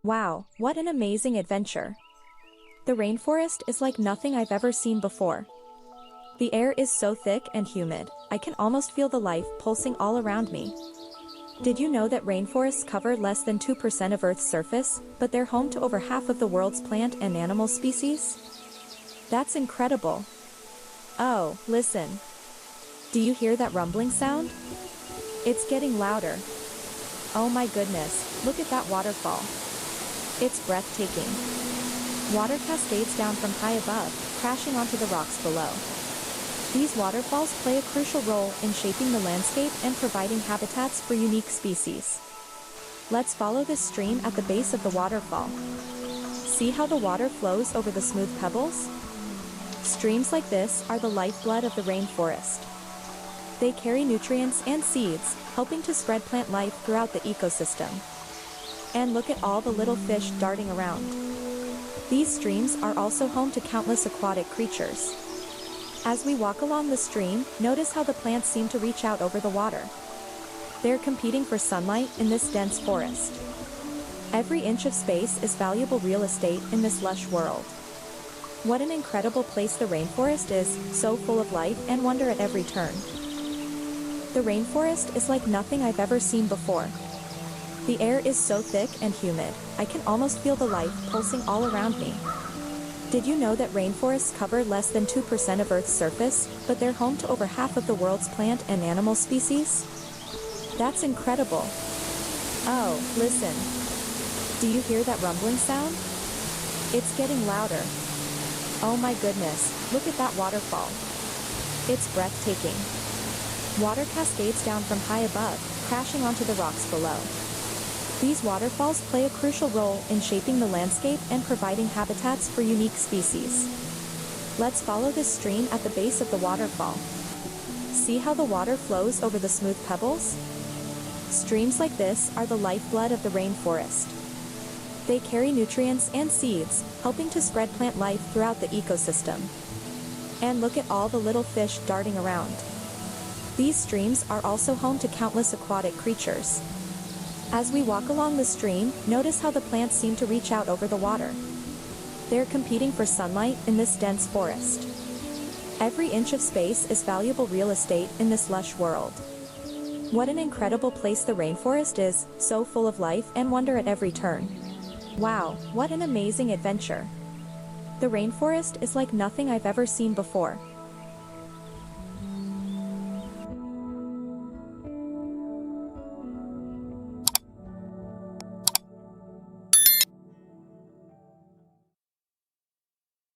Wow, what an amazing adventure. The rainforest is like nothing I've ever seen before. The air is so thick and humid, I can almost feel the life pulsing all around me. Did you know that rainforests cover less than 2% of Earth's surface, but they're home to over half of the world's plant and animal species? That's incredible. Oh, listen. Do you hear that rumbling sound? It's getting louder. Oh my goodness, look at that waterfall. It's breathtaking. Water cascades down from high above, crashing onto the rocks below. These waterfalls play a crucial role in shaping the landscape and providing habitats for unique species. Let's follow this stream at the base of the waterfall. See how the water flows over the smooth pebbles? Streams like this are the lifeblood of the rainforest. They carry nutrients and seeds, helping to spread plant life throughout the ecosystem. And look at all the little fish darting around. These streams are also home to countless aquatic creatures. As we walk along the stream, notice how the plants seem to reach out over the water. They're competing for sunlight in this dense forest. Every inch of space is valuable real estate in this lush world. What an incredible place the rainforest is, so full of life and wonder at every turn. The rainforest is like nothing I've ever seen before. The air is so thick and humid, I can almost feel the life pulsing all around me. Did you know that rainforests cover less than 2% of Earth's surface, but they're home to over half of the world's plant and animal species? That's incredible. Oh, listen. Do you hear that rumbling sound? It's getting louder. Oh my goodness, look at that waterfall. It's breathtaking. Water cascades down from high above, crashing onto the rocks below. These waterfalls play a crucial role in shaping the landscape and providing habitats for unique species. Let's follow this stream at the base of the waterfall. See how the water flows over the smooth pebbles? Streams like this are the lifeblood of the rainforest. They carry nutrients and seeds, helping to spread plant life throughout the ecosystem. And look at all the little fish darting around. These streams are also home to countless aquatic creatures. As we walk along the stream, notice how the plants seem to reach out over the water. They're competing for sunlight in this dense forest. Every inch of space is valuable real estate in this lush world. What an incredible place the rainforest is, so full of life and wonder at every turn. Wow, what an amazing adventure. The rainforest is like nothing I've ever seen before.